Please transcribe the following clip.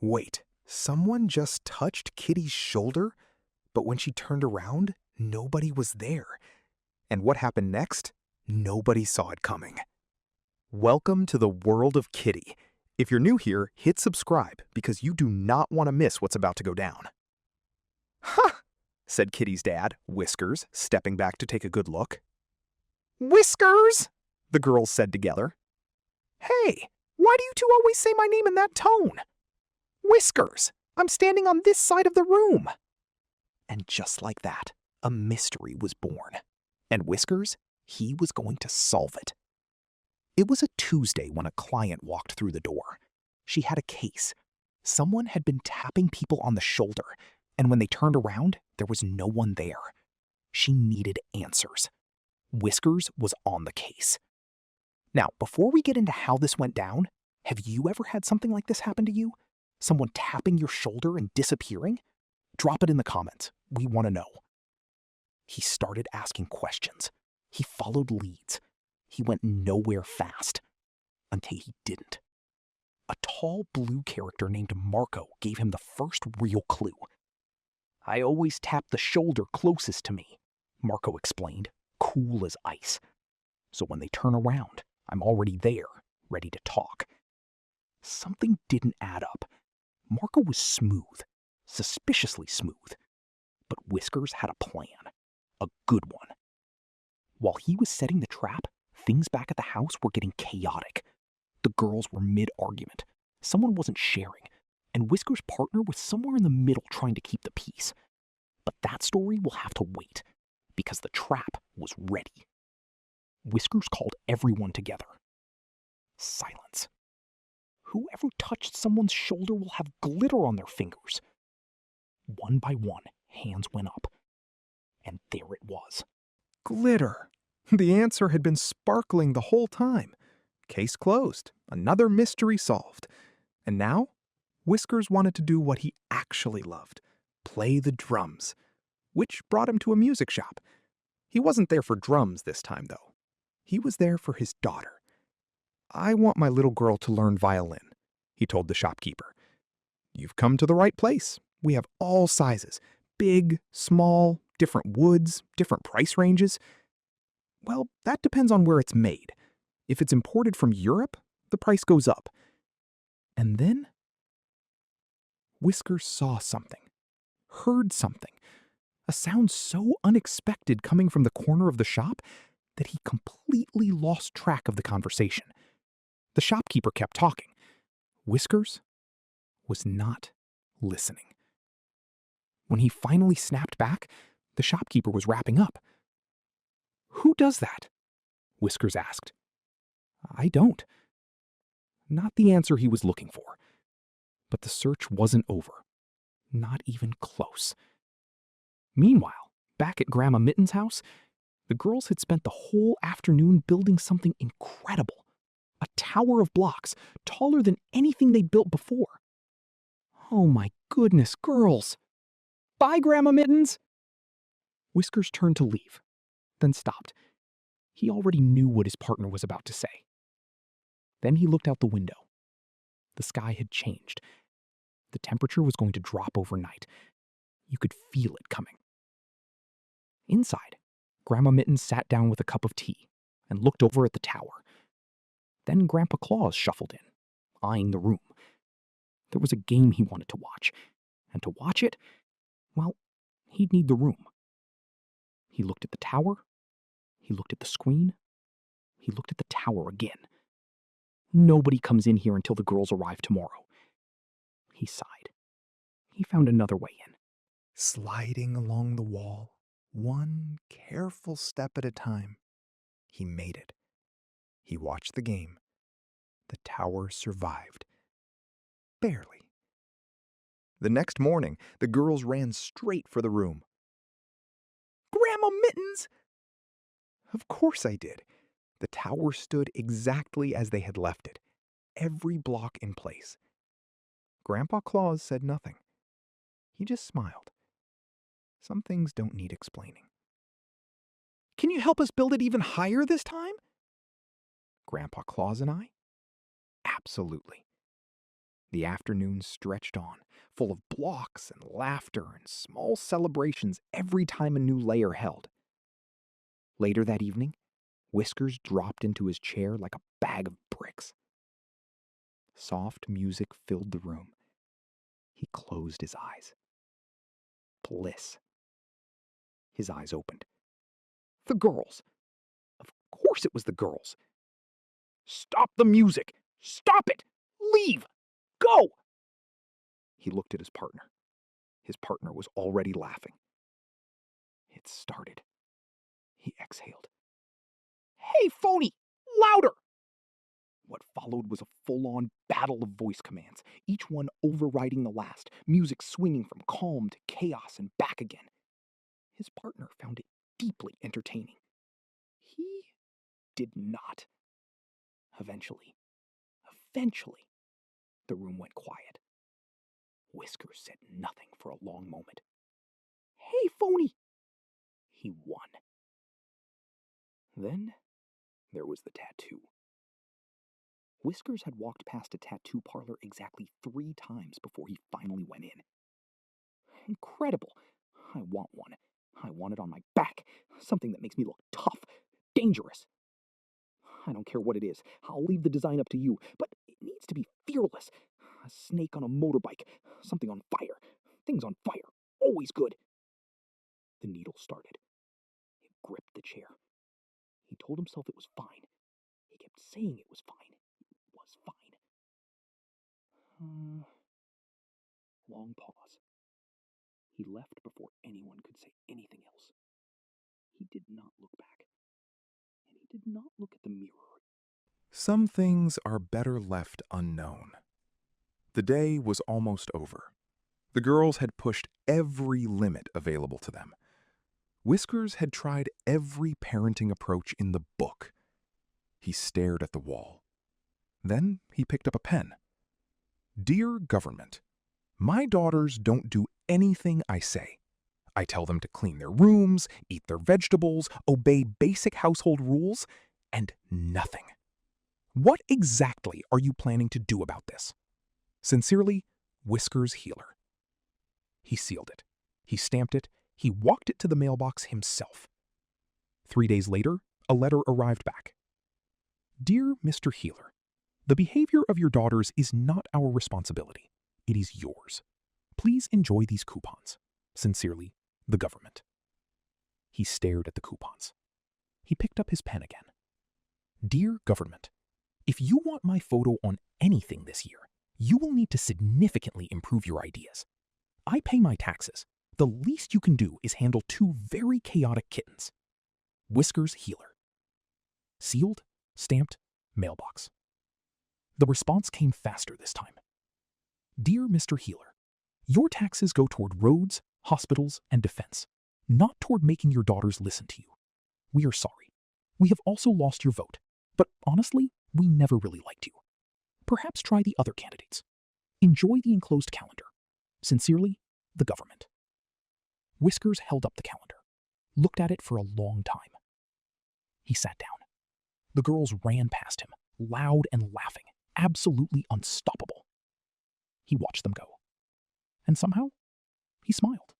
Wait, someone just touched Kitty's shoulder? But when she turned around, nobody was there. And what happened next? Nobody saw it coming. Welcome to the world of Kitty. If you're new here, hit subscribe because you do not want to miss what's about to go down. "Huh," said Kitty's dad, Whiskers, stepping back to take a good look. "Whiskers," the girls said together. "Hey, why do you two always say my name in that tone?" "Whiskers, I'm standing on this side of the room." And just like that, a mystery was born. And Whiskers, he was going to solve it. It was a Tuesday when a client walked through the door. She had a case. Someone had been tapping people on the shoulder, and when they turned around, there was no one there. She needed answers. Whiskers was on the case. Now, before we get into how this went down, have you ever had something like this happen to you? Someone tapping your shoulder and disappearing? Drop it in the comments. We want to know. He started asking questions. He followed leads. He went nowhere fast. Until he didn't. A tall blue character named Marco gave him the first real clue. "I always tap the shoulder closest to me," Marco explained, cool as ice. "So when they turn around, I'm already there, ready to talk." Something didn't add up. Marco was smooth, suspiciously smooth. But Whiskers had a plan, a good one. While he was setting the trap, things back at the house were getting chaotic. The girls were mid-argument. Someone wasn't sharing, and Whiskers' partner was somewhere in the middle trying to keep the peace. But that story will have to wait, because the trap was ready. Whiskers called everyone together. Silence. Whoever touched someone's shoulder will have glitter on their fingers. One by one, hands went up. And there it was. Glitter. The answer had been sparkling the whole time. Case closed. Another mystery solved. And now, Whiskers wanted to do what he actually loved. Play the drums. Which brought him to a music shop. He wasn't there for drums this time, though. He was there for his daughter. "I want my little girl to learn violin," he told the shopkeeper. "You've come to the right place. We have all sizes. Big, small, different woods, different price ranges. Well, that depends on where it's made. If it's imported from Europe, the price goes up." And then Whiskers saw something, heard something, a sound so unexpected coming from the corner of the shop that he completely lost track of the conversation. The shopkeeper kept talking. Whiskers was not listening. When he finally snapped back, the shopkeeper was wrapping up. "Who does that?" Whiskers asked. "I don't." Not the answer he was looking for. But the search wasn't over. Not even close. Meanwhile, back at Grandma Mitten's house, the girls had spent the whole afternoon building something incredible. A tower of blocks, taller than anything they'd built before. "Oh my goodness, girls! Bye, Grandma Mittens!" Whiskers turned to leave, then stopped. He already knew what his partner was about to say. Then he looked out the window. The sky had changed. The temperature was going to drop overnight. You could feel it coming. Inside, Grandma Mittens sat down with a cup of tea and looked over at the tower. Then Grandpa Claus shuffled in, eyeing the room. There was a game he wanted to watch, and to watch it, well, he'd need the room. He looked at the tower. He looked at the screen. He looked at the tower again. Nobody comes in here until the girls arrive tomorrow. He sighed. He found another way in. Sliding along the wall, one careful step at a time, he made it. He watched the game. The tower survived. Barely. The next morning, the girls ran straight for the room. "Grandma Mittens!" Of course I did. The tower stood exactly as they had left it, every block in place. Grandpa Claus said nothing. He just smiled. Some things don't need explaining. "Can you help us build it even higher this time?" Grandpa Claus and I? Absolutely. The afternoon stretched on, full of blocks and laughter and small celebrations every time a new layer held. Later that evening, Whiskers dropped into his chair like a bag of bricks. Soft music filled the room. He closed his eyes. Bliss. His eyes opened. The girls. Of course it was the girls. Stop the music! Stop it! Leave! Go! He looked at his partner. His partner was already laughing. It started. He exhaled. Hey, phony! Louder! What followed was a full-on battle of voice commands, each one overriding the last, music swinging from calm to chaos and back again. His partner found it deeply entertaining. He did not. Eventually, the room went quiet. Whiskers said nothing for a long moment. Hey, phony! He won. Then there was the tattoo. Whiskers had walked past a tattoo parlor exactly 3 times before he finally went in. Incredible! I want one. I want it on my back. Something that makes me look tough, dangerous. I don't care what it is. I'll leave the design up to you, but it needs to be fearless. A snake on a motorbike, something on fire. Things on fire, always good. The needle started. It gripped the chair. He told himself it was fine. He kept saying it was fine. It was fine. Long pause. He left before anyone could say anything else. He did not look back. And he did not look at the mirror. Some things are better left unknown. The day was almost over. The girls had pushed every limit available to them. Whiskers had tried every parenting approach in the book. He stared at the wall. Then he picked up a pen. Dear Government, my daughters don't do anything I say. I tell them to clean their rooms, eat their vegetables, obey basic household rules, and nothing. What exactly are you planning to do about this? Sincerely, Whiskers Healer. He sealed it. He stamped it. He walked it to the mailbox himself. 3 days later, a letter arrived back. Dear Mr. Healer, the behavior of your daughters is not our responsibility. It is yours. Please enjoy these coupons. Sincerely, the government. He stared at the coupons. He picked up his pen again. Dear Government, if you want my photo on anything this year, you will need to significantly improve your ideas. I pay my taxes. The least you can do is handle 2 very chaotic kittens. Whiskers Healer. Sealed, stamped, mailbox. The response came faster this time. Dear Mr. Healer, your taxes go toward roads, hospitals, and defense, not toward making your daughters listen to you. We are sorry. We have also lost your vote, but honestly, we never really liked you. Perhaps try the other candidates. Enjoy the enclosed calendar. Sincerely, the government. Whiskers held up the calendar, looked at it for a long time. He sat down. The girls ran past him, loud and laughing, absolutely unstoppable. He watched them go. And somehow, he smiled.